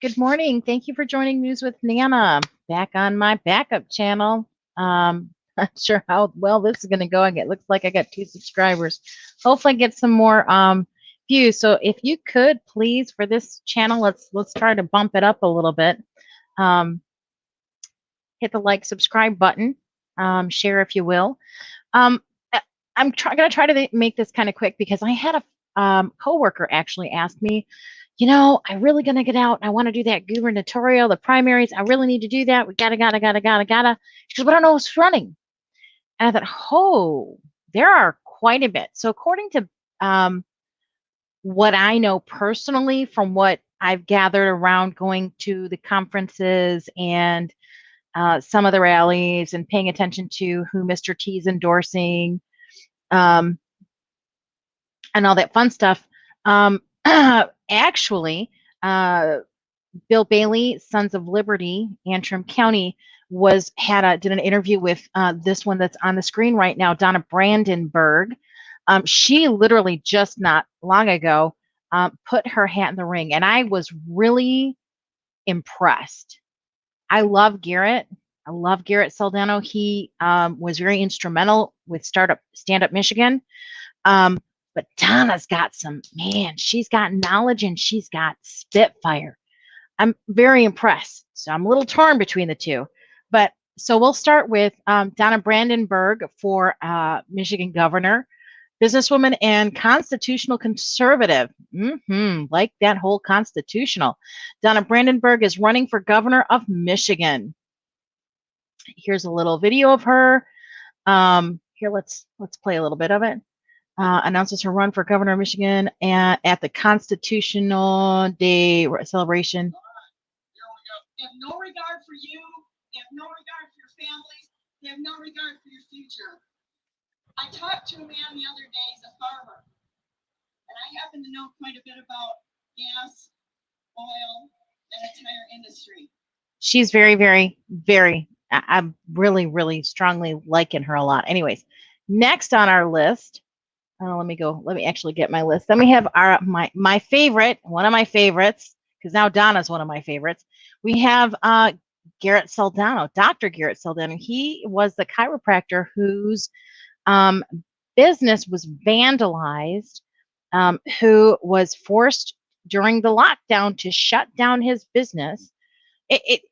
Good morning. Thank you for joining News with Nana back on my backup channel. Not sure how well this is going to go. It looks like I got 2 subscribers. Hopefully I get some more views. So if you could please, for this channel, let's try to bump it up a little bit. Hit the like, subscribe button. Share if you will. I'm going to try to make this kind of quick because I had a coworker actually ask me, I really going to get out. I want to do that gubernatorial, the primaries. I really need to do that. We gotta. She goes, but I don't know who's running. And I thought, oh, there are quite a bit. So according to what I know personally from what I've gathered around going to the conferences and some of the rallies and paying attention to who Mr. T is endorsing and all that fun stuff, actually, Bill Bailey, Sons of Liberty, Antrim County, did an interview with this one that's on the screen right now, Donna Brandenburg. She literally just not long ago put her hat in the ring, and I was really impressed. I love Garrett. I love Garrett Saldana. He was very instrumental with Stand Up Michigan. But Donna's got she's got knowledge and she's got spitfire. I'm very impressed. So I'm a little torn between the two. But so we'll start with Donna Brandenburg for Michigan governor, businesswoman and constitutional conservative. Like that whole constitutional. Donna Brandenburg is running for governor of Michigan. Here's a little video of her. Here, let's play a little bit of it. Announces her run for governor of Michigan at the Constitutional Day celebration. They have no regard for you. They have no regard for your families. They have no regard for your future. I talked to a man the other day, he's a farmer, and I happen to know quite a bit about gas, oil, and the tire industry. She's very, very, very, I'm really, really strongly liking her a lot. Anyways, next on our list, let me actually get my list. Then we have my favorite, one of my favorites, because now Donna's one of my favorites. We have Garrett Saldana, Dr. Garrett Saldana. He was the chiropractor whose business was vandalized, who was forced during the lockdown to shut down his business.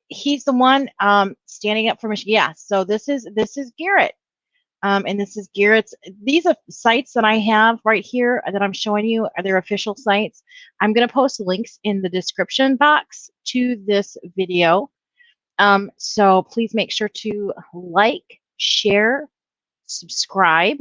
He's the one standing up for Michigan. Yeah, so this is Garrett. And this is Garrett's. These are sites that I have right here that I'm showing you are their official sites. I'm going to post links in the description box to this video. So please make sure to like, share, subscribe,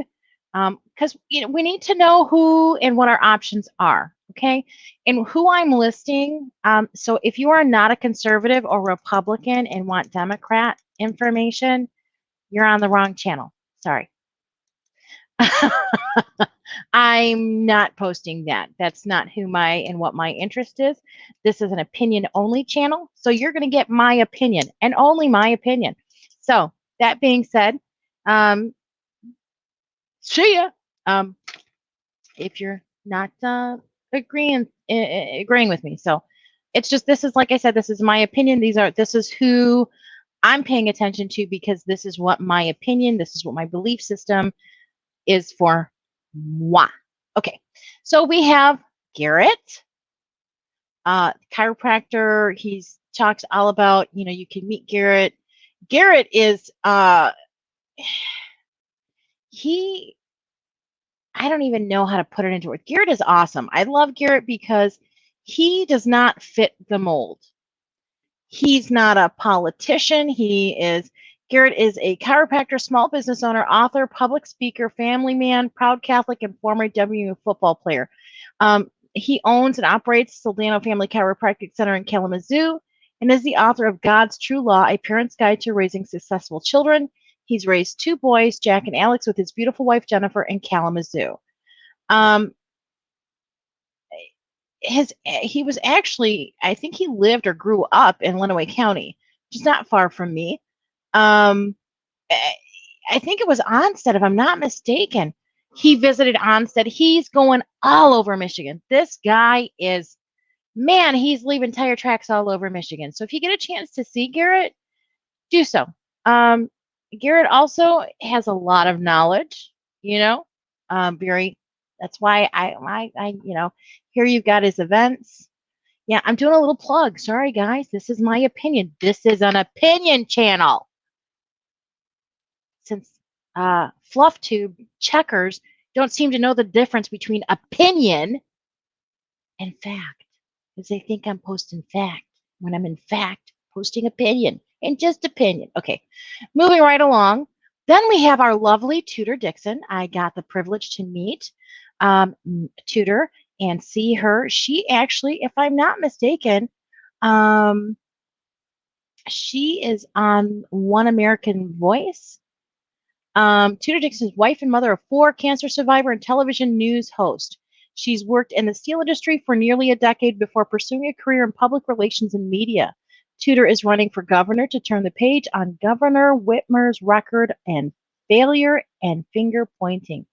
because we need to know who and what our options are. Okay, and who I'm listing. So if you are not a conservative or Republican and want Democrat information, you're on the wrong channel. Sorry. I'm not posting that. That's not what my interest is. This is an opinion only channel. So you're going to get my opinion and only my opinion. So that being said, see ya. If you're not agreeing with me. So it's just, this is, like I said, this is my opinion. This is who I'm paying attention to, because this is what my opinion, this is what my belief system is for moi. Okay, so we have Garrett, chiropractor. He talks all about, you can meet Garrett. Garrett is, I don't even know how to put it into words. Garrett is awesome. I love Garrett because he does not fit the mold. He's not a politician. Garrett is a chiropractor, small business owner, author, public speaker, family man, proud Catholic, and former WU football player. He owns and operates Saldana Family Chiropractic Center in Kalamazoo and is the author of God's True Law, A Parent's Guide to Raising Successful Children. He's raised 2 boys, Jack and Alex, with his beautiful wife, Jennifer, in Kalamazoo. He was actually, I think he lived or grew up in Lenawee County, which is not far from me. I think it was Onstead, if I'm not mistaken. He visited Onstead. He's going all over Michigan. This guy is man, he's leaving tire tracks all over Michigan. So if you get a chance to see Garrett, do so. Garrett also has a lot of knowledge, you know, very, that's why here you've got his events. Yeah, I'm doing a little plug. Sorry, guys. This is my opinion. This is an opinion channel. Since fluff tube checkers don't seem to know the difference between opinion and fact, because they think I'm posting fact when I'm in fact posting opinion and just opinion. Okay, moving right along. Then we have our lovely Tudor Dixon. I got the privilege to meet Tudor and see her. She actually, if I'm not mistaken, she is on One American Voice. Tudor Dixon's wife and mother of 4, cancer survivor and television news host. She's worked in the steel industry for nearly a decade before pursuing a career in public relations and media. Tudor is running for governor to turn the page on Governor Whitmer's record and failure and finger pointing.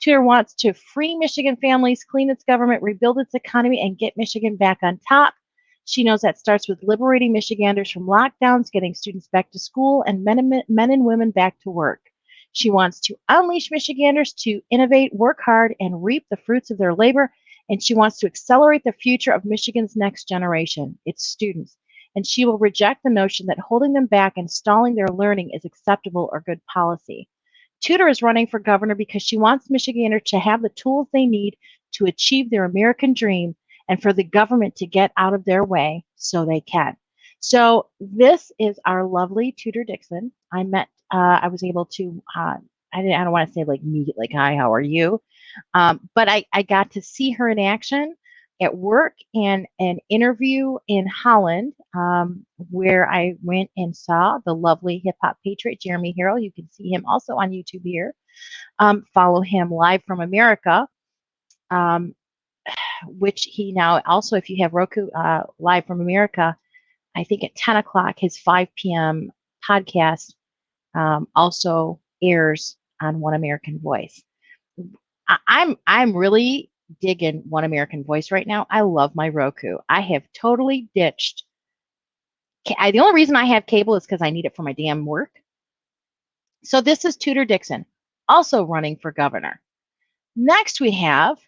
Tudor wants to free Michigan families, clean its government, rebuild its economy, and get Michigan back on top. She knows that starts with liberating Michiganders from lockdowns, getting students back to school, and men and women back to work. She wants to unleash Michiganders to innovate, work hard, and reap the fruits of their labor. And she wants to accelerate the future of Michigan's next generation, its students. And she will reject the notion that holding them back and stalling their learning is acceptable or good policy. Tudor is running for governor because she wants Michiganders to have the tools they need to achieve their American dream and for the government to get out of their way so they can. So this is our lovely Tudor Dixon. I was able to, I don't want to say like meet, like, hi, how are you? But I got to see her in action at work and an interview in Holland, where I went and saw the lovely hip hop patriot, Jeremy Harrell. You can see him also on YouTube here. Follow him live from America, which he now also, if you have Roku, live from America, I think at 10 o'clock, his 5 p.m. podcast also airs on One American Voice. I'm really digging One American Voice right now. I love my Roku. I have totally ditched. The only reason I have cable is because I need it for my damn work. So this is Tudor Dixon, also running for governor. Next we have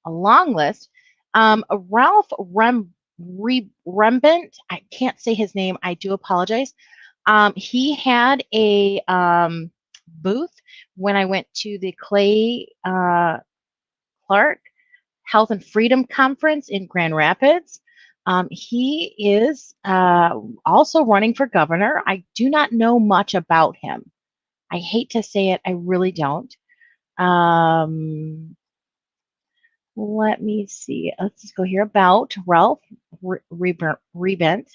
a long list. Ralph Rembent. I can't say his name. I do apologize. He had a booth when I went to the Clay Clark Health and Freedom Conference in Grand Rapids. He is also running for governor. I do not know much about him. I hate to say it, I really don't. Let me see. Let's just go here about Ralph Rebent.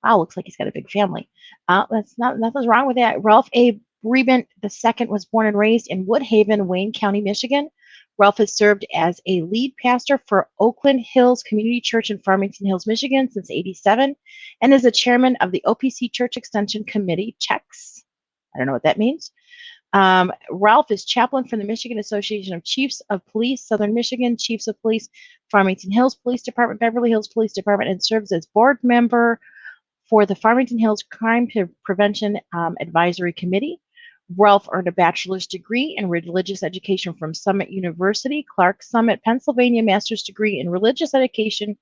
Wow, looks like he's got a big family. Nothing's wrong with that. Ralph A. Rebent II was born and raised in Woodhaven, Wayne County, Michigan. Ralph has served as a lead pastor for Oakland Hills Community Church in Farmington Hills, Michigan since '87, and is the chairman of the OPC Church Extension Committee. Checks. I don't know what that means. Ralph is chaplain for the Michigan Association of Chiefs of Police, Southern Michigan, Chiefs of Police, Farmington Hills Police Department, Beverly Hills Police Department, and serves as board member for the Farmington Hills Crime Prevention Advisory Committee. Ralph earned a bachelor's degree in religious education from Summit University, Clark Summit, Pennsylvania, master's degree in religious education,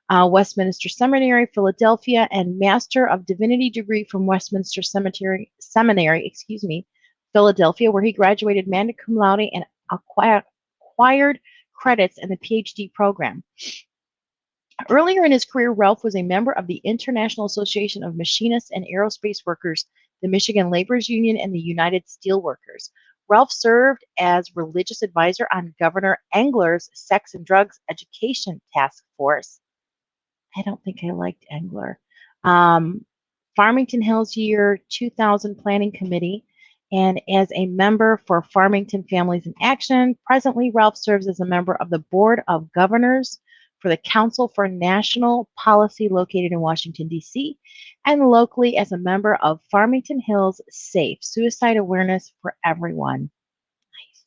Westminster Seminary, Philadelphia, and Master of Divinity degree from Westminster Seminary, Philadelphia, where he graduated magna cum laude and acquired credits in the PhD program. Earlier in his career, Ralph was a member of the International Association of Machinists and Aerospace Workers, the Michigan Laborers Union, and the United Steelworkers. Ralph served as religious advisor on Governor Engler's Sex and Drugs Education Task Force. I don't think I liked Engler. Farmington Hills Year 2000 Planning Committee, and as a member for Farmington Families in Action. Presently, Ralph serves as a member of the Board of Governors for the Council for National Policy located in Washington, D.C., and locally as a member of Farmington Hills SAFE, Suicide Awareness for Everyone. Nice.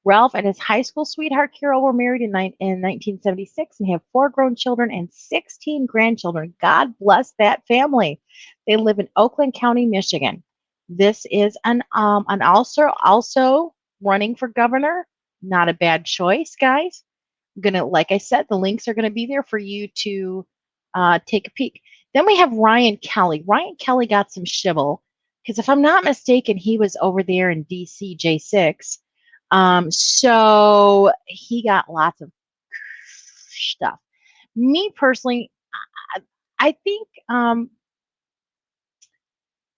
Ralph and his high school sweetheart Carol were married in 1976 and have 4 grown children and 16 grandchildren. God bless that family. They live in Oakland County, Michigan. This is an also running for governor. Not a bad choice, guys. Like I said, the links are gonna be there for you to take a peek. Then we have Ryan Kelly. Ryan Kelly got some shivel because if I'm not mistaken, he was over there in DC J6. So he got lots of stuff. Me personally, I think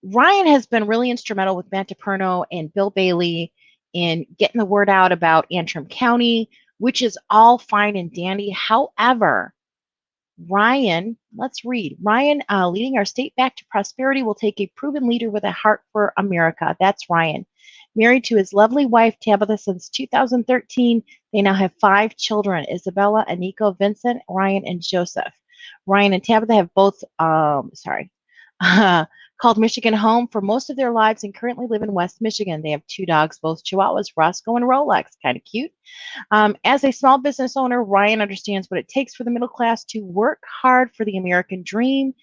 Ryan has been really instrumental with Matt Diperno and Bill Bailey in getting the word out about Antrim County, which is all fine and dandy. However, Ryan, let's read. Ryan, leading our state back to prosperity, will take a proven leader with a heart for America. That's Ryan. Married to his lovely wife, Tabitha, since 2013. They now have 5 children, Isabella, Aniko, Vincent, Ryan, and Joseph. Ryan and Tabitha have both, called Michigan home for most of their lives and currently live in West Michigan. They have 2 dogs, both Chihuahuas, Roscoe and Rolex. Kind of cute. As a small business owner, Ryan understands what it takes for the middle class to work hard for the American dream.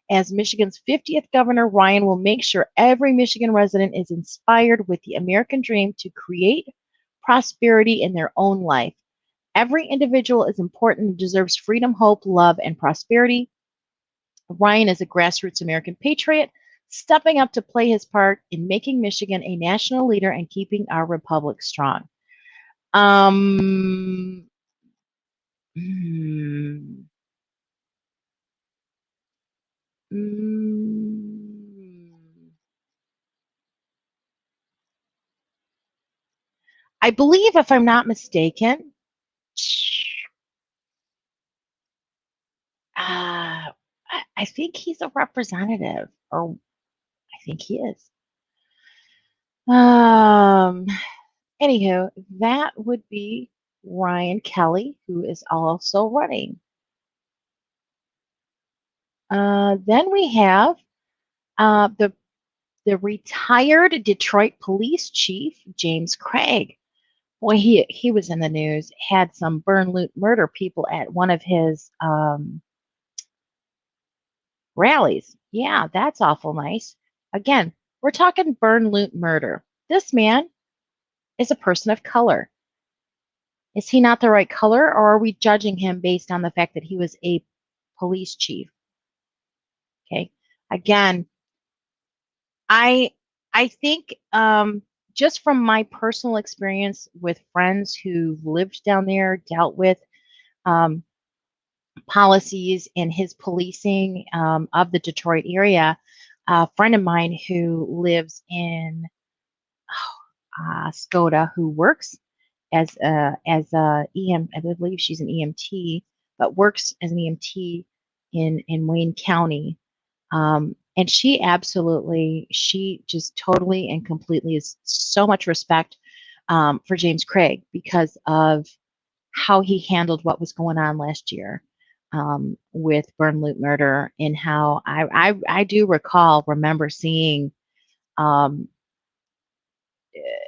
As Michigan's 50th governor, Ryan will make sure every Michigan resident is inspired with the American dream to create prosperity in their own life. Every individual is important and deserves freedom, hope, love, and prosperity. Ryan is a grassroots American patriot, stepping up to play his part in making Michigan a national leader and keeping our republic strong. Hmm. I believe, if I'm not mistaken, I think he's a representative, or I think he is. Anywho, that would be Ryan Kelly, who is also running. Then we have the retired Detroit police chief, James Craig. Boy, he was in the news, had some burn, loot, murder people at one of his rallies. Yeah, that's awful nice. Again, we're talking burn, loot, murder. This man is a person of color. Is he not the right color, or are we judging him based on the fact that he was a police chief? Okay. Again, I think just from my personal experience with friends who've lived down there, dealt with policies and his policing of the Detroit area, a friend of mine who lives in Skoda, who works as a EM, I believe she's an EMT, but works as an EMT in Wayne County. And she just totally and completely is so much respect for James Craig because of how he handled what was going on last year with burn, loot, murder, and how I do remember seeing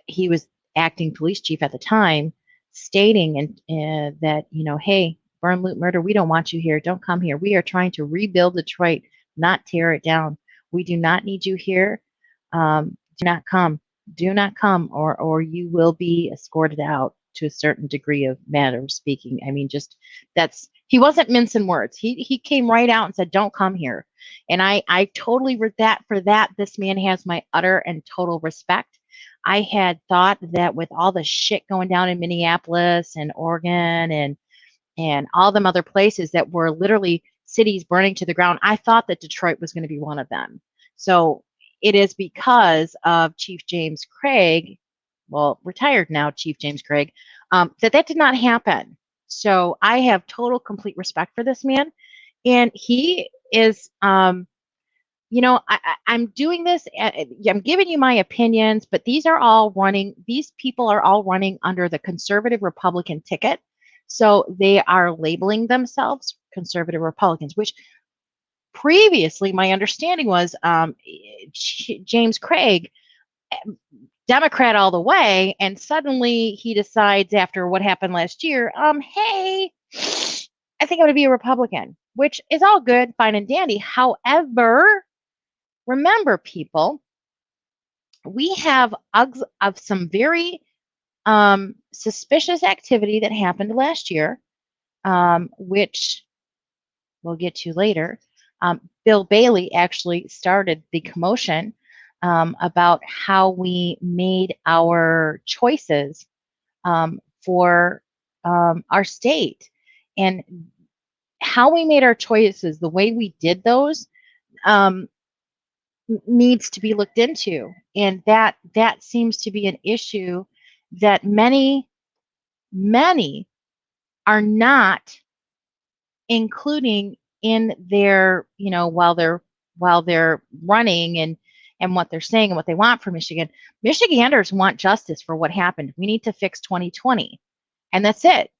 he was acting police chief at the time, stating that, hey, burn, loot, murder, we don't want you here. Don't come here. We are trying to rebuild Detroit, not tear it down. We do not need you here. Do not come. Do not come, or you will be escorted out to a certain degree of manner of speaking. I mean, he wasn't mincing words. He came right out and said, don't come here. And I totally read that. For that, this man has my utter and total respect. I had thought that with all the shit going down in Minneapolis and Oregon and all them other places that were literally cities burning to the ground, I thought that Detroit was going to be one of them. So it is because of Chief James Craig, well, retired now Chief James Craig, that did not happen. So I have total, complete respect for this man. And he is, I'm doing this, I'm giving you my opinions, but these people are all running under the conservative Republican ticket. So they are labeling themselves conservative Republicans, which previously my understanding was James Craig Democrat all the way, and suddenly he decides after what happened last year, hey, I think I'm going to be a Republican, which is all good, fine and dandy. However, remember, people, we have of some very suspicious activity that happened last year, which we'll get to later. Bill Bailey actually started the commotion about how we made our choices for our state, and how we made our choices, the way we did those, needs to be looked into, and that seems to be an issue that many are not including in their, while they're running and what they're saying and what they want for Michigan. Michiganders want justice for what happened. We need to fix 2020, and that's it.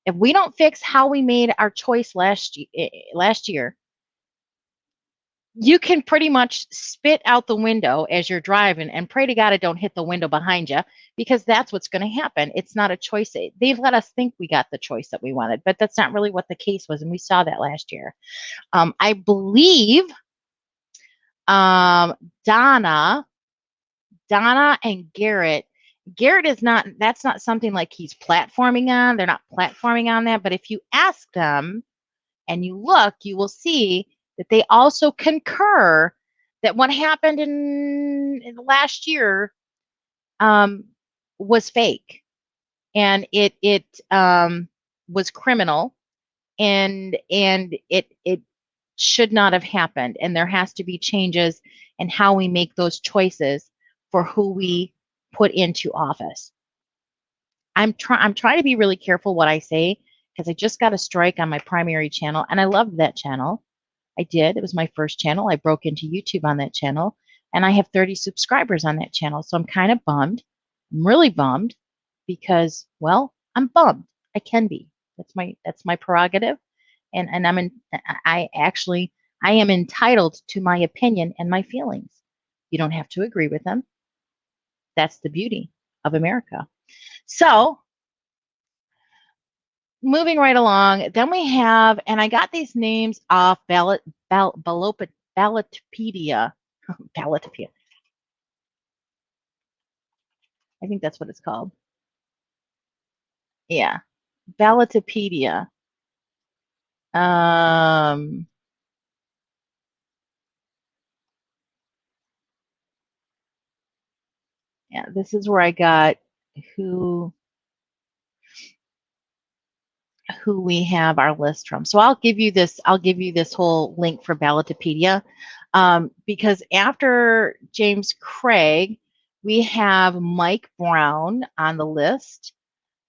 If we don't fix how we made our choice last year, you can pretty much spit out the window as you're driving and pray to God it don't hit the window behind you, because that's what's going to happen. It's not a choice. They've let us think we got the choice that we wanted, but that's not really what the case was, and we saw that last year. I believe Donna and Garrett is not, that's not something like he's platforming on. They're not platforming on that, but if you ask them and you look, you will see that they also concur that what happened in the last year was fake, and it was criminal, and it should not have happened, and there has to be changes in how we make those choices for who we put into office. I'm trying to be really careful what I say, because I just got a strike on my primary channel, and I loved that channel. I did. It was my first channel. I broke into YouTube on that channel, and I have 30 subscribers on that channel. So I'm kind of bummed. I'm really bummed because, well, I'm bummed. I can be. That's my prerogative, and I am entitled to my opinion and my feelings. You don't have to agree with them. That's the beauty of America. So, moving right along, then we have, and I got these names off Ballotpedia. Ballotpedia. I think that's what it's called. Yeah, Ballotpedia. Yeah, this is where I got who we have our list from. So I'll give you this whole link for Ballotpedia, because after James Craig, we have Mike Brown on the list,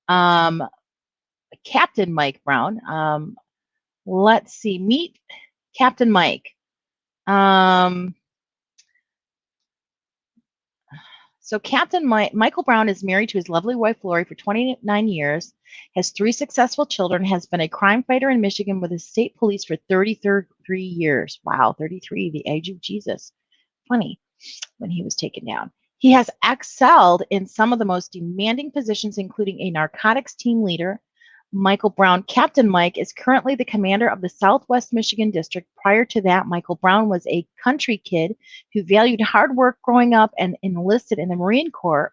Captain Mike Brown. Let's see, meet Captain Mike. So Captain Michael Brown is married to his lovely wife, Lori, for 29 years, has 3 successful children, has been a crime fighter in Michigan with the state police for 33 years. Wow, 33, the age of Jesus. Funny, when he was taken down. He has excelled in some of the most demanding positions, including a narcotics team leader. Michael Brown, Captain Mike, is currently the commander of the Southwest Michigan District. Prior to that, Michael Brown was a country kid who valued hard work growing up and enlisted in the Marine Corps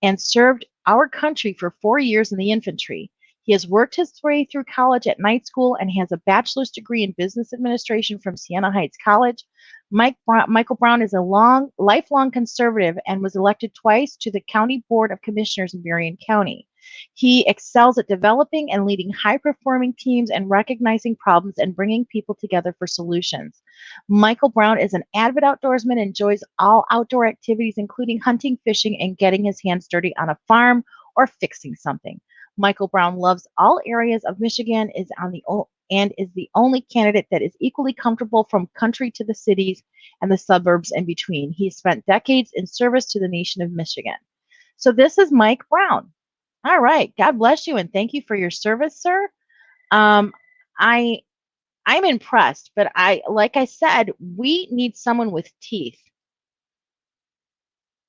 and served our country for 4 years in the infantry. He has worked his way through college at night school and has a bachelor's degree in business administration from Siena Heights College. Michael Brown is a lifelong conservative and was elected twice to the County Board of Commissioners in Berrien County. He excels at developing and leading high-performing teams and recognizing problems and bringing people together for solutions. Michael Brown is an avid outdoorsman, enjoys all outdoor activities, including hunting, fishing, and getting his hands dirty on a farm or fixing something. Michael Brown loves all areas of Michigan, is the only candidate that is equally comfortable from country to the cities and the suburbs in between. He spent decades in service to the nation of Michigan. So this is Mike Brown. All right. God bless you, and thank you for your service, sir. I'm impressed, but like I said, we need someone with teeth.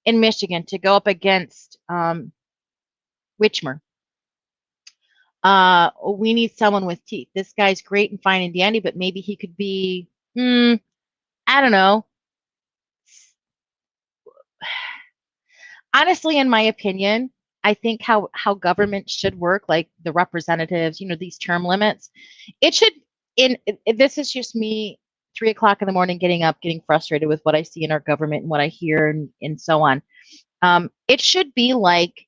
in Michigan to go up against Whitmer. We need someone with teeth. This guy's great and fine and dandy, but maybe he could be, I don't know. Honestly, in my opinion, I think how government should work, like the representatives, these term limits, it should, this is just me, 3 o'clock in the morning, getting up, getting frustrated with what I see in our government and what I hear and so on. It should be like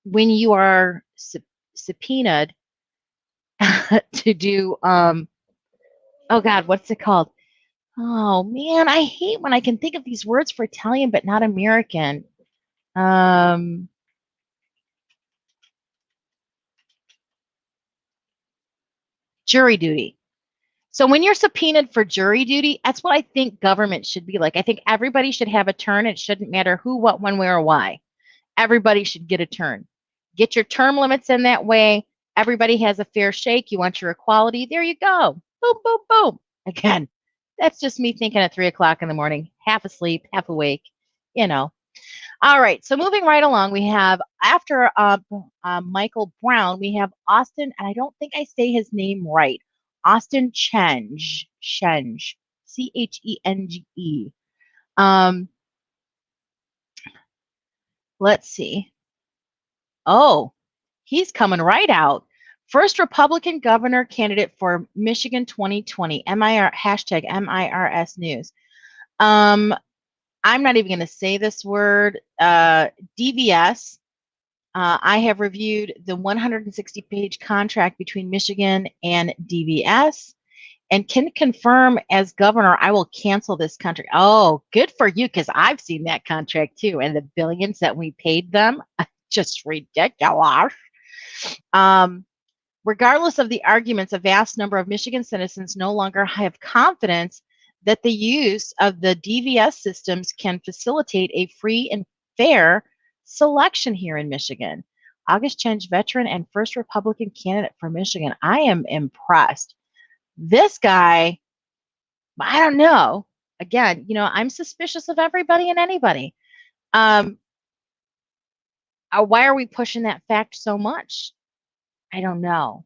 when you are subpoenaed to do, oh God, what's it called? Oh man, I hate when I can think of these words for Italian, but not American. Jury duty. So when you're subpoenaed for jury duty, that's what I think government should be like. I think everybody should have a turn. It shouldn't matter who, what, when, where, or why. Everybody should get a turn. Get your term limits in that way. Everybody has a fair shake. You want your equality. There you go. Boom, boom, boom. Again, that's just me thinking at 3 o'clock in the morning, half asleep, half awake, All right, so moving right along, we have after Michael Brown, we have Austin, and I don't think I say his name right. Austin Chenge, Chenge. Let's see. Oh, he's coming right out. First Republican governor candidate for Michigan 2020. Hashtag MIRS News. I'm not even going to say this word. DVS. I have reviewed the 160-page contract between Michigan and DVS and can confirm as governor, I will cancel this contract. Oh, good for you, because I've seen that contract too, and the billions that we paid them, just ridiculous. Regardless of the arguments, a vast number of Michigan citizens no longer have confidence that the use of the DVS systems can facilitate a free and fair selection here in Michigan. August Chenge, veteran and first Republican candidate for Michigan. I am impressed. This guy, I don't know. Again, I'm suspicious of everybody and anybody. Why are we pushing that fact so much? I don't know.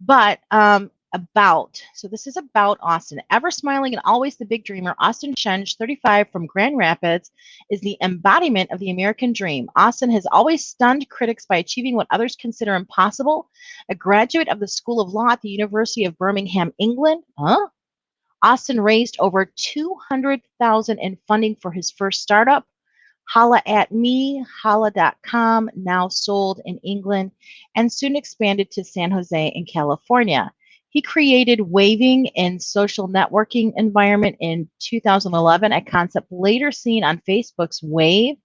But so this is about Austin. Ever smiling and always the big dreamer, Austin Chenge, 35, from Grand Rapids, is the embodiment of the American dream. Austin has always stunned critics by achieving what others consider impossible. A graduate of the School of Law at the University of Birmingham, England, Austin raised over $200,000 in funding for his first startup, Holla at Me, holla.com, now sold in England, and soon expanded to San Jose in California. He created Waving and social networking environment in 2011, a concept later seen on Facebook's Wave.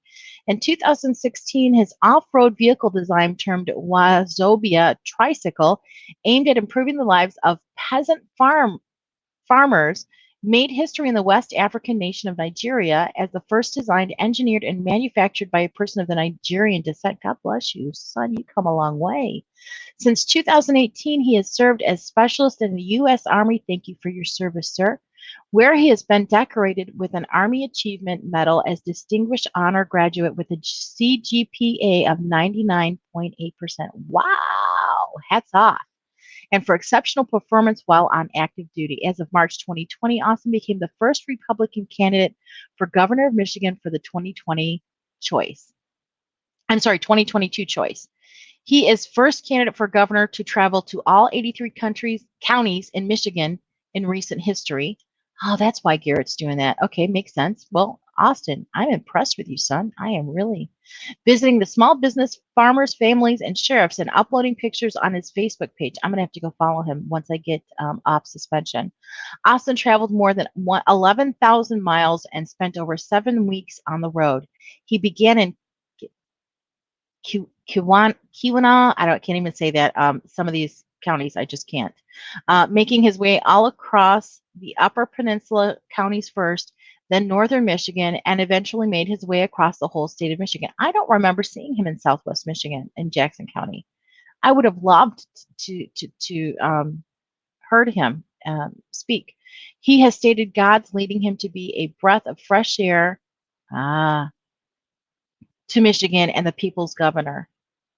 In 2016, his off-road vehicle design termed Wazobia Tricycle, aimed at improving the lives of peasant farmers, made history in the West African nation of Nigeria as the first designed, engineered, and manufactured by a person of the Nigerian descent. God bless you, son, you come a long way. Since 2018, he has served as specialist in the U.S. Army. Thank you for your service, sir, where he has been decorated with an Army Achievement Medal as Distinguished Honor Graduate with a CGPA of 99.8%. Wow, hats off. And for exceptional performance while on active duty. As of March 2020, Austin became the first Republican candidate for governor of Michigan for the 2022 choice. He is first candidate for governor to travel to all 83 counties in Michigan in recent history. Oh, that's why Garrett's doing that. Okay, makes sense. Well, Austin, I'm impressed with you, son. I am really. Visiting the small business, farmers, families, and sheriffs, and uploading pictures on his Facebook page. I'm going to have to go follow him once I get off suspension. Austin traveled more than 11,000 miles and spent over 7 weeks on the road. He began in Keweenaw. Can't even say that. Some of these counties, I just can't. Making his way all across the Upper Peninsula counties first, then northern Michigan, and eventually made his way across the whole state of Michigan. I don't remember seeing him in Southwest Michigan in Jackson County. I would have loved to heard him speak. He has stated God's leading him to be a breath of fresh air. Ah, to Michigan and the people's governor.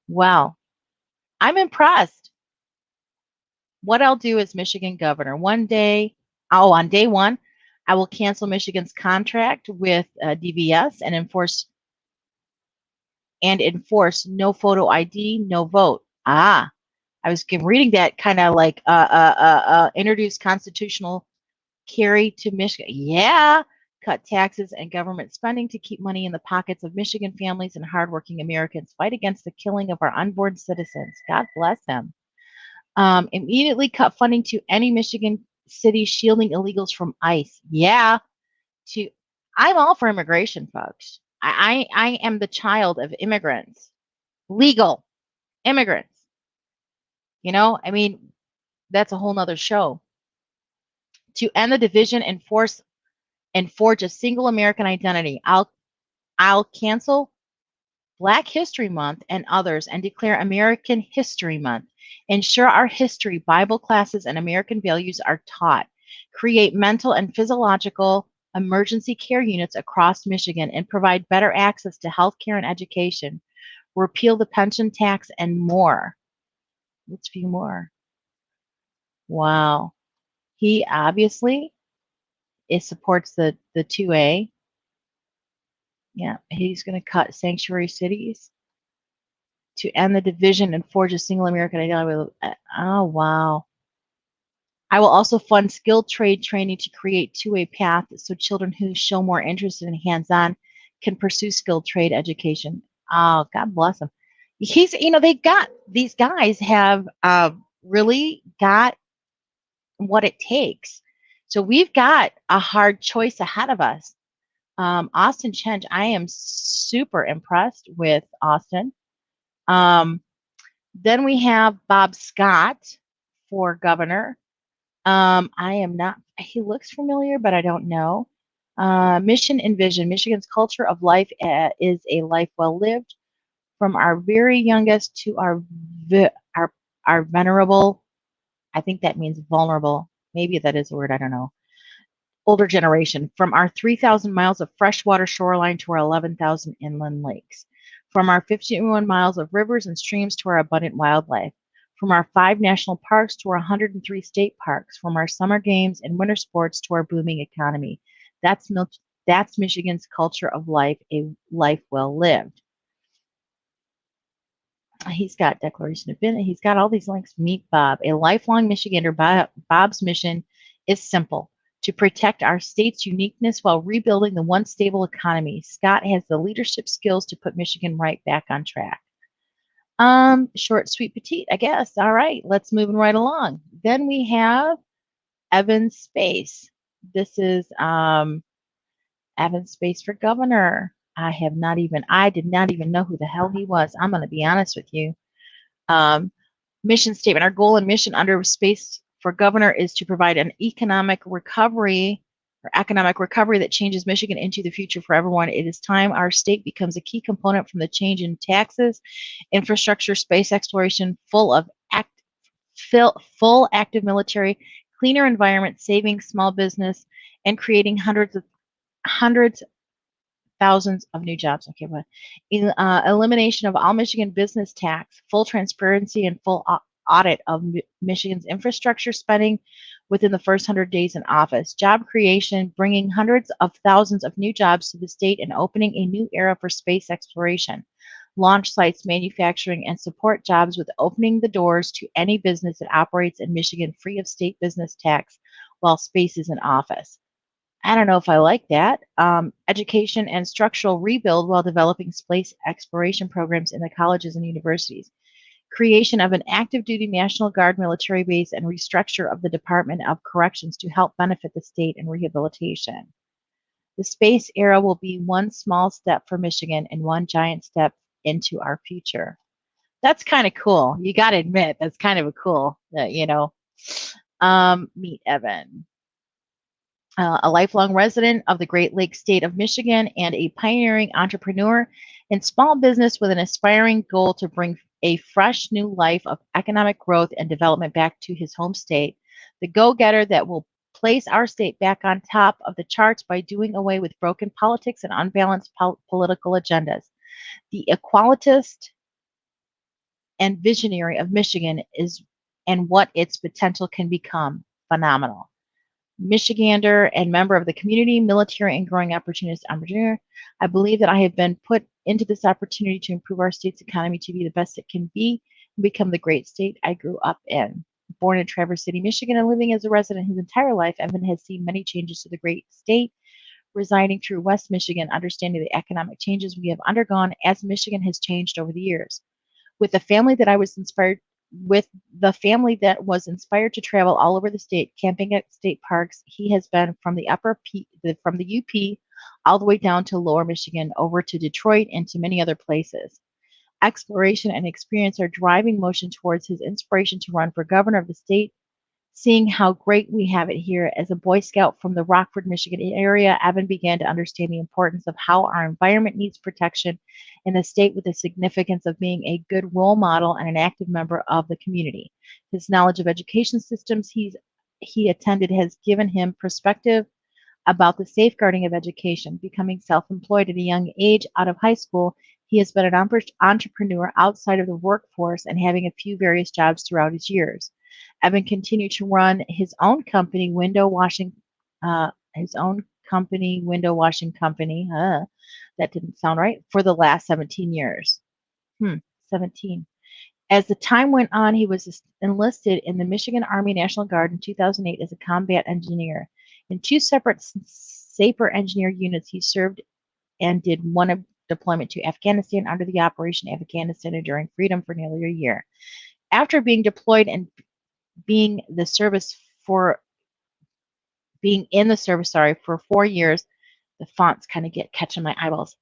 Well, I'm impressed. What I'll do as Michigan governor, one day, on day one, I will cancel Michigan's contract with DVS and enforce no photo ID, no vote. Ah, I was reading that kind of like introduce constitutional carry to Michigan. Yeah, cut taxes and government spending to keep money in the pockets of Michigan families and hardworking Americans. Fight against the killing of our unborn citizens. God bless them. Immediately cut funding to any Michigan city shielding illegals from ICE. Yeah, to I'm all for immigration, folks. I am the child of immigrants, legal immigrants. You know, I mean, that's a whole nother show. To end the division and forge a single American identity. I'll cancel Black History Month and others and declare American History Month. Ensure our history, Bible classes, and American values are taught. Create mental and physiological emergency care units across Michigan and provide better access to health care and education. Repeal the pension tax and more. Let's view more. Wow. He obviously supports the 2A. Yeah, he's going to cut sanctuary cities to end the division and forge a single American identity. Oh, wow. I will also fund skilled trade training to create two-way path so children who show more interest in hands-on can pursue skilled trade education. Oh, God bless them. These guys have really got what it takes. So we've got a hard choice ahead of us. Austin Chench, I am super impressed with Austin. Then we have Bob Scott for governor. I am not, he looks familiar, but I don't know. Mission and vision. Michigan's culture of life is a life well lived, from our very youngest to our venerable. I think that means vulnerable. Maybe that is a word. I don't know. Older generation, from our 3,000 miles of freshwater shoreline to our 11,000 inland lakes, from our 51 miles of rivers and streams to our abundant wildlife, from our 5 national parks to our 103 state parks, from our summer games and winter sports to our booming economy. That's Michigan's culture of life, a life well lived. He's got Declaration of Independence. He's got all these links. Meet Bob. A lifelong Michigander, Bob's mission is simple: to protect our state's uniqueness while rebuilding the once stable economy. Scott has the leadership skills to put Michigan right back on track. Short, sweet, petite, I guess. All right, let's move right along. Then we have Evan Space. This is Evan Space for governor. I did not even know who the hell he was. I'm going to be honest with you. Mission statement. Our goal and mission under Space for governor is to provide an economic recovery that changes Michigan into the future for everyone. It is time our state becomes a key component from the change in taxes, infrastructure, space exploration, full active military, cleaner environment, saving small business, and creating hundreds thousands of new jobs. Okay, but elimination of all Michigan business tax, full transparency, and full audit of Michigan's infrastructure spending within the first 100 days in office. Job creation, bringing hundreds of thousands of new jobs to the state and opening a new era for space exploration. Launch sites, manufacturing, and support jobs with opening the doors to any business that operates in Michigan free of state business tax while space is in office. I don't know if I like that. Education and structural rebuild while developing space exploration programs in the colleges and universities. Creation of an active duty National Guard military base and restructure of the Department of Corrections to help benefit the state in rehabilitation. The space era will be one small step for Michigan and one giant step into our future. That's kind of cool. You got to admit, that's kind of a cool, meet Evan. A lifelong resident of the Great Lakes state of Michigan and a pioneering entrepreneur in small business with an aspiring goal to bring a fresh new life of economic growth and development back to his home state. The go-getter that will place our state back on top of the charts by doing away with broken politics and unbalanced political agendas. The equalitist and visionary of Michigan is and what its potential can become phenomenal. Michigander and member of the community, military, and growing opportunist entrepreneur. I believe that I have been put into this opportunity to improve our state's economy to be the best it can be and become the great state I grew up in. Born in Traverse City, Michigan, and living as a resident his entire life, Evan has seen many changes to the great state. Residing through West Michigan, understanding the economic changes we have undergone as Michigan has changed over the years. With the family that was inspired to travel all over the state, camping at state parks, he has been from the from the UP all the way down to Lower Michigan, over to Detroit, and to many other places. Exploration and experience are driving motion towards his inspiration to run for governor of the state. Seeing how great we have it here, as a Boy Scout from the Rockford, Michigan area, Evan began to understand the importance of how our environment needs protection in the state, with the significance of being a good role model and an active member of the community. His knowledge of education systems he attended has given him perspective about the safeguarding of education. Becoming self-employed at a young age out of high school, he has been an entrepreneur outside of the workforce and having a few various jobs throughout his years. Evan continued to run his own company, window washing company. That didn't sound right. For the last 17 years. 17. As the time went on, he was enlisted in the Michigan Army National Guard in 2008 as a combat engineer. In two separate SAPR engineer units, he served and did one deployment to Afghanistan under the Operation Afghanistan Enduring Freedom for nearly a year. After being deployed and being in the service for 4 years, the fonts kind of get catching my eyeballs.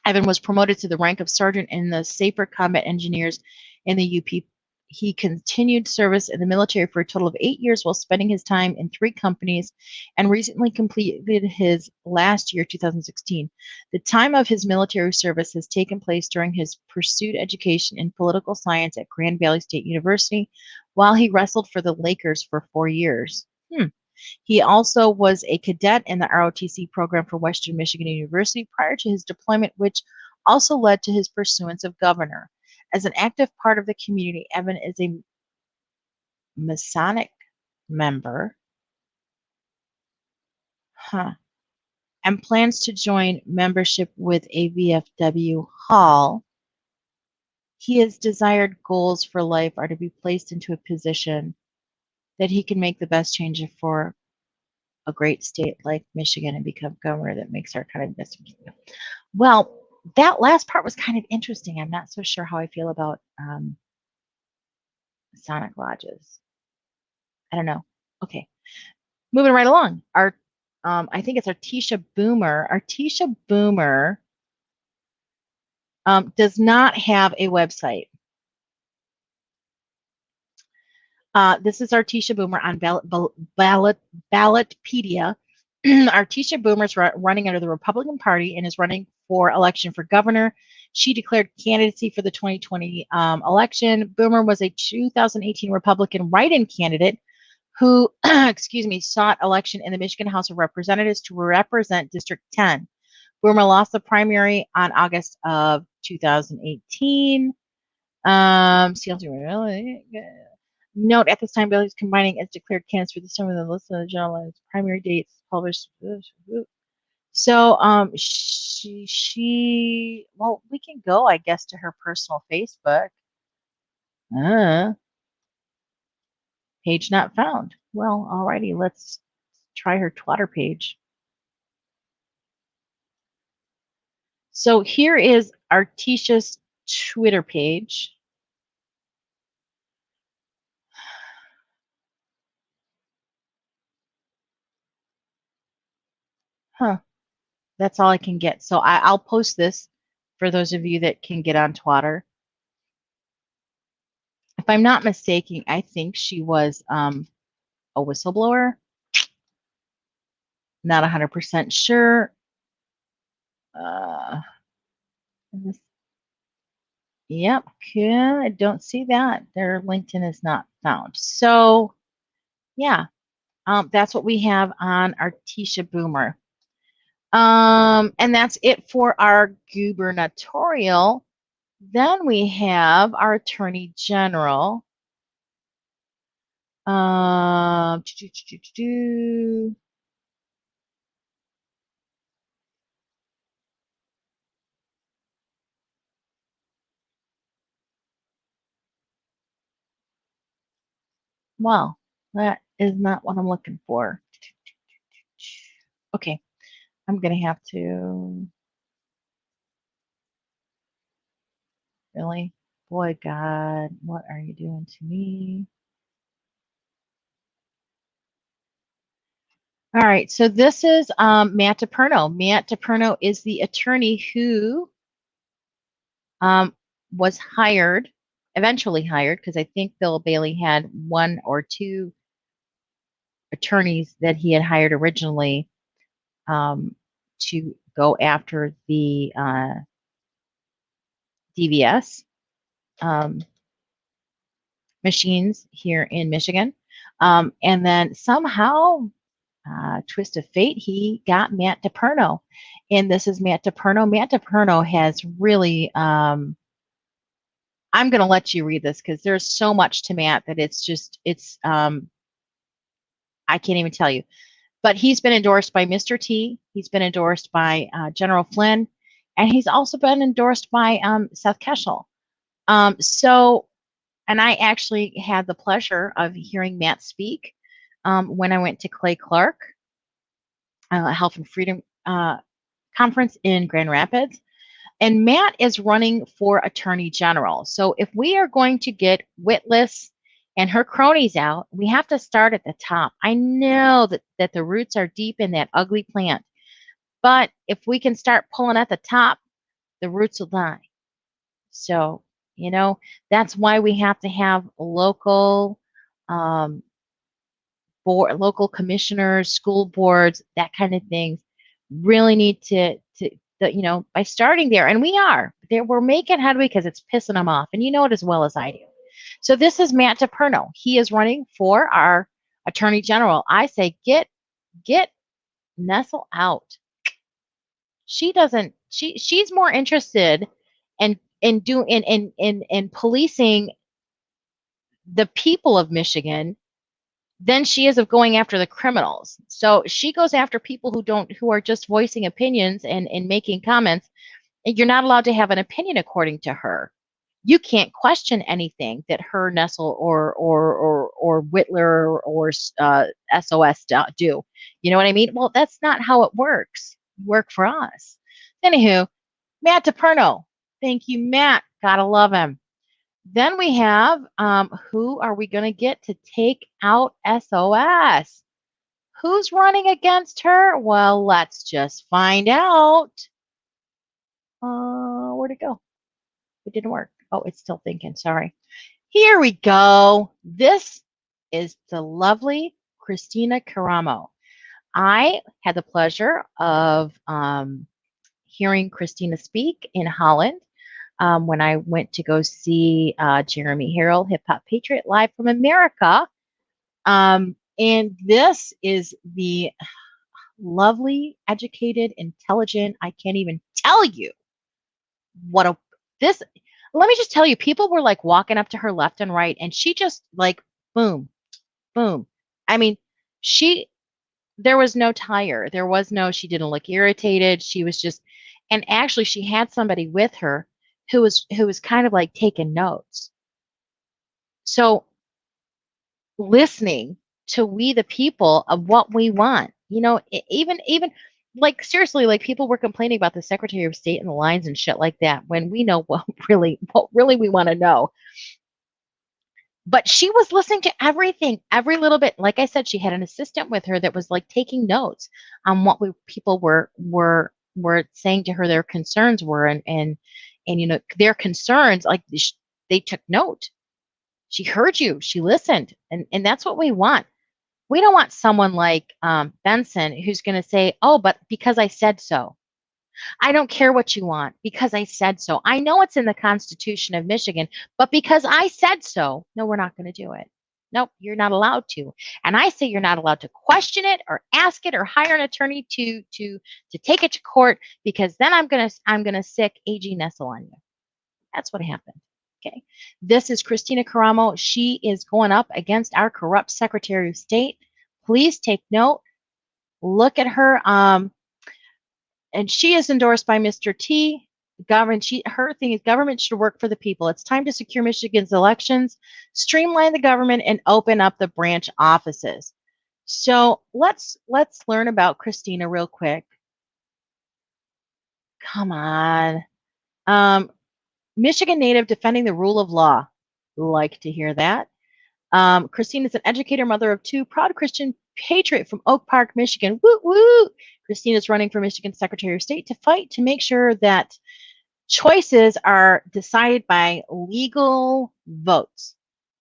Evan was promoted to the rank of sergeant in the SAPR combat engineers in the UP. He continued service in the military for a total of 8 years while spending his time in 3 companies, and recently completed his last year, 2016. The time of his military service has taken place during his pursued education in political science at Grand Valley State University, while he wrestled for the Lakers for 4 years. He also was a cadet in the ROTC program for Western Michigan University prior to his deployment, which also led to his pursuance of governor. As an active part of the community, Evan is a Masonic member, and plans to join membership with a VFW Hall. His desired goals for life are to be placed into a position that he can make the best change for a great state like Michigan and become governor that makes our kind of best. Well, that last part was kind of interesting. I'm not so sure how I feel about Masonic lodges. I don't know. Okay, moving right along. I think it's Artisha Boomer. Artisha Boomer does not have a website. This is Artisha Boomer on Ballotpedia. Artisha Boomer is running under the Republican Party and is running for election for governor. She declared candidacy for the 2020 election. Boomer was a 2018 Republican write-in candidate who, sought election in the Michigan House of Representatives to represent District 10. Boomer lost the primary on August of 2018. Note, at this time, Bailey is combining as declared candidates for the summer the list of the general primary dates published. So, well, we can go, I guess, to her personal Facebook. Page not found. Well, alrighty, let's try her Twitter page. So here is Artisha's Twitter page. That's all I can get. So I'll post this for those of you that can get on Twitter. If I'm not mistaken, I think she was a whistleblower. Not 100% sure. Yep, I don't see that. Their LinkedIn is not found. So, yeah. That's what we have on our Tisha Boomer. And that's it for our gubernatorial. Then we have our Attorney General. Well, that is not what I'm looking for. Okay, I'm going to have to. Really? Boy, God, what are you doing to me? All right, so this is Matt Diperno. Matt Diperno is the attorney who was hired, eventually hired, because I think Bill Bailey had one or two attorneys that he had hired originally to go after the DVS machines here in Michigan. And then somehow, twist of fate, he got Matt Diperno. And this is Matt Diperno. Matt Diperno has really, I'm going to let you read this because there's so much to Matt that it's just, I can't even tell you. But he's been endorsed by Mr. T. He's been endorsed by General Flynn. And he's also been endorsed by Seth Keshel. And I actually had the pleasure of hearing Matt speak when I went to Clay Clark Health and Freedom Conference in Grand Rapids. And Matt is running for Attorney General. So if we are going to get Witless and her cronies out, we have to start at the top. I know that the roots are deep in that ugly plant. But if we can start pulling at the top, the roots will die. So, you know, that's why we have to have local local commissioners, school boards, that kind of things. Really need to you know, by starting there, and we're making headway because it's pissing them off, and you know it as well as I do. So this is Matt Diperno. He is running for our Attorney General. I say get Nestle out. She's more interested in policing the people of Michigan than she is of going after the criminals. So she goes after people who are just voicing opinions and making comments. And you're not allowed to have an opinion according to her. You can't question anything that her, Nestle, or Whitler or SOS do. You know what I mean? Well, that's not how it works. Work for us. Anywho, Matt Diperno. Thank you, Matt. Gotta love him. Then we have, who are we going to get to take out SOS? Who's running against her? Well, let's just find out. Where'd it go? It didn't work. Oh, it's still thinking. Sorry. Here we go. This is the lovely Christina Caramo. I had the pleasure of hearing Christina speak in Holland. When I went to go see Jeremy Harrell, Hip Hop Patriot, live from America. And this is the lovely, educated, intelligent, I can't even tell you let me just tell you, people were like walking up to her left and right, and she just like, boom, boom. I mean, there was no tire. She didn't look irritated. She was just, and actually she had somebody with her who was kind of like taking notes. So listening to we the people of what we want, you know, even like seriously, like people were complaining about the Secretary of State and the lines and shit like that when we know what really we want to know. But she was listening to everything, every little bit. Like I said, she had an assistant with her that was like taking notes on what people were saying to her their concerns were, and you know, their concerns, like they took note. She heard you, she listened, and that's what we want. We don't want someone like Benson who's going to say, oh, but because I said so. I don't care what you want because I said so. I know it's in the Constitution of Michigan, but because I said so, no, we're not going to do it. Nope, you're not allowed to. And I say you're not allowed to question it or ask it or hire an attorney to take it to court, because then I'm gonna sick AG Nessel on you. That's what happened. Okay. This is Christina Caramo. She is going up against our corrupt Secretary of State. Please take note. Look at her. And she is endorsed by Mr. T. Her thing is government should work for the people. It's time to secure Michigan's elections, streamline the government, and open up the branch offices. So let's learn about Christina real quick. Come on. Michigan native defending the rule of law. Like to hear that. Christine is an educator, mother of two, proud Christian patriot from Oak Park, Michigan. Woo woo! Christine is running for Michigan Secretary of State to fight to make sure that choices are decided by legal votes,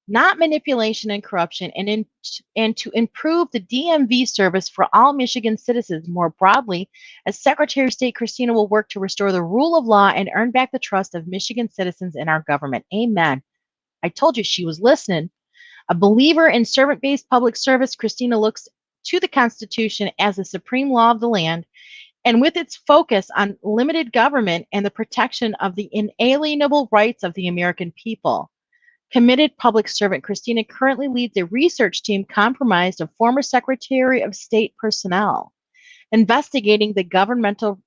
not manipulation and corruption, and to improve the DMV service for all Michigan citizens more broadly. As Secretary of State, Christina will work to restore the rule of law and earn back the trust of Michigan citizens in our government. Amen. I told you she was listening. A believer in servant-based public service, Christina looks to the Constitution as the supreme law of the land, and with its focus on limited government and the protection of the inalienable rights of the American people. Committed public servant, Christina currently leads a research team comprised of former Secretary of State personnel, investigating the governmental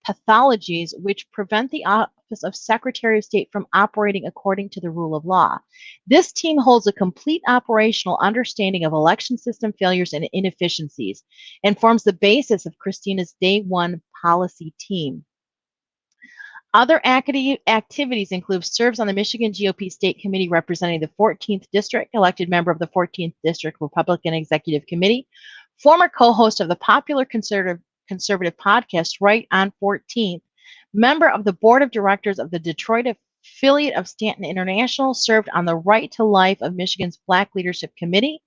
pathologies which prevent the Office of Secretary of State from operating according to the rule of law. This team holds a complete operational understanding of election system failures and inefficiencies and forms the basis of Christina's Day One policy team. Other activities include serves on the Michigan GOP State Committee representing the 14th District, elected member of the 14th District Republican Executive Committee, former co-host of the popular conservative podcast Right on 14th, member of the board of directors of the Detroit affiliate of Stanton International, served on the Right to Life of Michigan's Black Leadership Committee,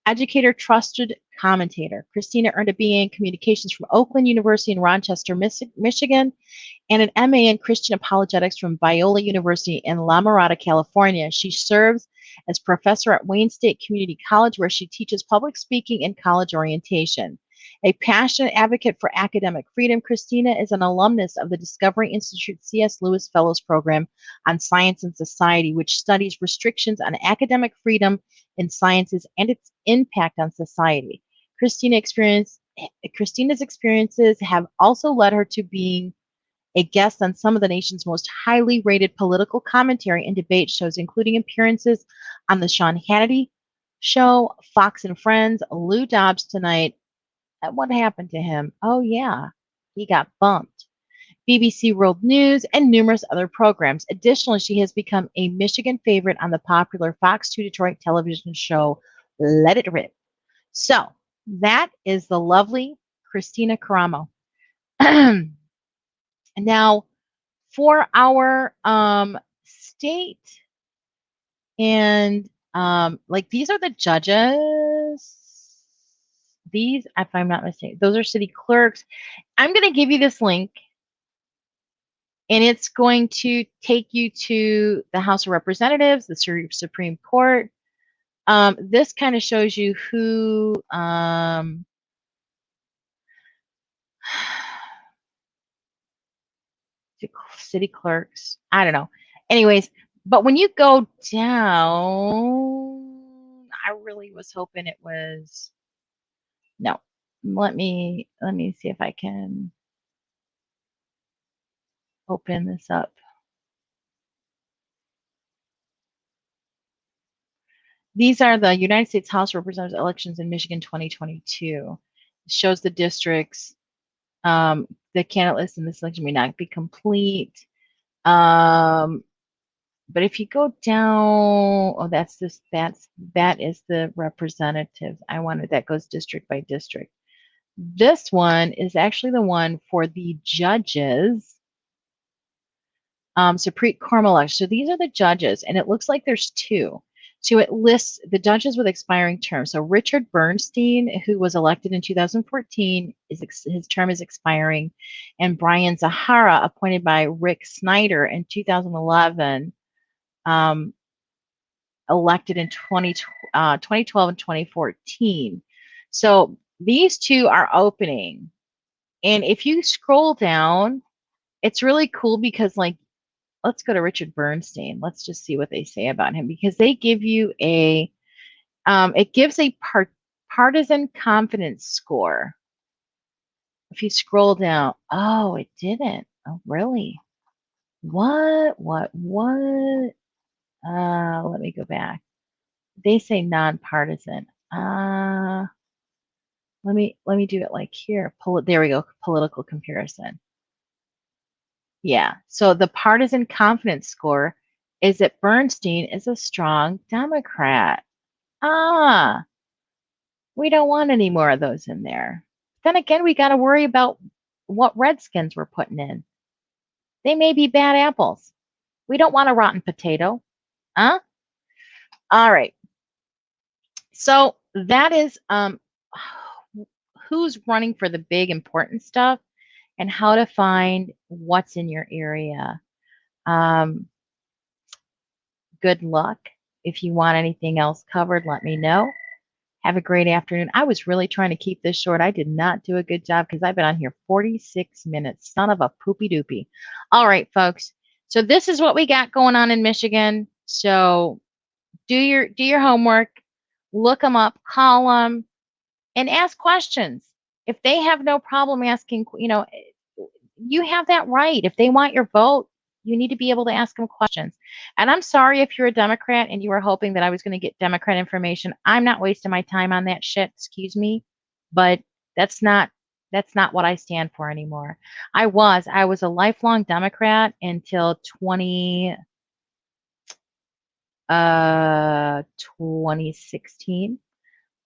educator, trusted commentator. Christina earned a BA in communications from Oakland University in Rochester, Michigan, and an MA in Christian apologetics from Biola University in La Mirada, California. She serves as professor at Wayne State Community College, where she teaches public speaking and college orientation. A passionate advocate for academic freedom, Christina is an alumnus of the Discovery Institute C.S. Lewis Fellows Program on Science and Society, which studies restrictions on academic freedom in sciences and its impact on society. Christina's experiences have also led her to being a guest on some of the nation's most highly rated political commentary and debate shows, including appearances on the Sean Hannity Show, Fox and Friends, Lou Dobbs Tonight. What happened to him? Oh, yeah, he got bumped. BBC World News, and numerous other programs. Additionally, she has become a Michigan favorite on the popular Fox 2 Detroit television show, Let It Rip. So that is the lovely Christina Caramo. Now, for our state, and like these are the judges. These, if I'm not mistaken, those are city clerks. I'm going to give you this link, and it's going to take you to the House of Representatives, the Supreme Court. This kind of shows you who city clerks. I don't know. Anyways, but when you go down, I really was hoping it was. No, let me see if I can open this up. These are the United States House of Representatives elections in Michigan 2022. It shows the districts. The candidate list in this election may not be complete. But if you go down, oh, that is the representatives. I wanted that goes district by district. This one is actually the one for the judges. Supreme Court election. So these are the judges, and it looks like there's two. So it lists the judges with expiring terms. So Richard Bernstein, who was elected in 2014, his term is expiring, and Brian Zahara, appointed by Rick Snyder in 2011, elected in 2012 and 2014. So these two are opening. And if you scroll down, it's really cool because, like, let's go to Richard Bernstein. Let's just see what they say about him, because they give you a, it gives a partisan confidence score. If you scroll down, oh, it didn't. Oh, really? What? Let me go back. They say nonpartisan. Let me do it like here. There we go. Political comparison. Yeah. So the partisan confidence score is that Bernstein is a strong Democrat. We don't want any more of those in there. Then again, we got to worry about what Redskins we're putting in. They may be bad apples. We don't want a rotten potato. Huh? All right. So that is who's running for the big important stuff and how to find what's in your area. Good luck. If you want anything else covered, let me know. Have a great afternoon. I was really trying to keep this short. I did not do a good job because I've been on here 46 minutes. Son of a poopy doopy. All right, folks. So this is what we got going on in Michigan. So do your homework, look them up, call them, and ask questions. If they have no problem asking, you have that right. If they want your vote, you need to be able to ask them questions. And I'm sorry if you're a Democrat and you were hoping that I was going to get Democrat information. I'm not wasting my time on that shit, excuse me. But that's not what I stand for anymore. I was a lifelong Democrat until 2016.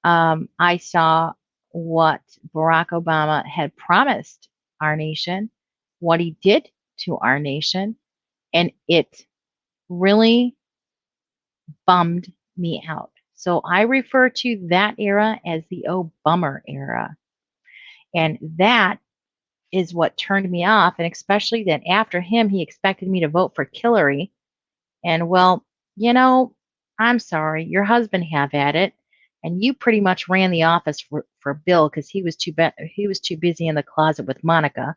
I saw what Barack Obama had promised our nation, what he did to our nation, and it really bummed me out. So I refer to that era as the "oh bummer" era. And that is what turned me off, and especially that after him, he expected me to vote for Hillary. And well, I'm sorry, your husband have at it, and you pretty much ran the office for Bill because he was too busy in the closet with Monica,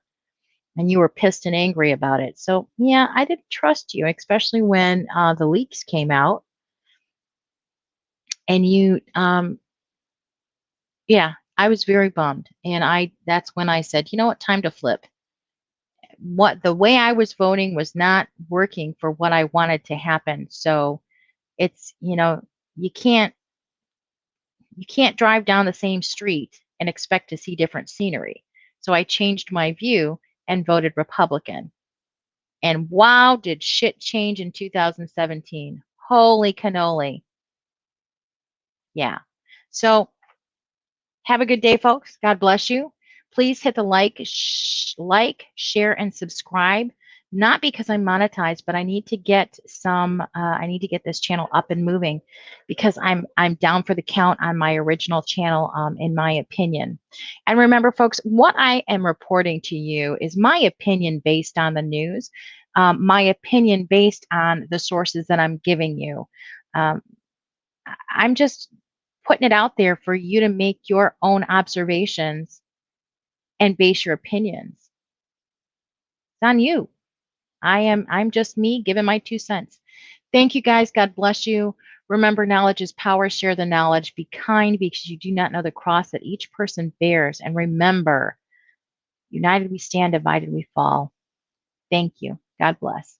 and you were pissed and angry about it. So yeah, I didn't trust you, especially when the leaks came out, and you, yeah, I was very bummed, and that's when I said, you know what, time to flip. The way I was voting was not working for what I wanted to happen. So it's, you can't drive down the same street and expect to see different scenery. So I changed my view and voted Republican. And wow, did shit change in 2017. Holy cannoli. Yeah. So have a good day, folks. God bless you. Please hit the like, share, and subscribe. Not because I'm monetized, but I need to get this channel up and moving because I'm down for the count on my original channel, in my opinion. And remember, folks, what I am reporting to you is my opinion based on the news, my opinion based on the sources that I'm giving you. I'm just putting it out there for you to make your own observations and base your opinions. It's on you. I'm just me giving my 2 cents. Thank you, guys. God bless you. Remember, knowledge is power. Share the knowledge. Be kind because you do not know the cross that each person bears. And remember, united we stand, divided we fall. Thank you. God bless.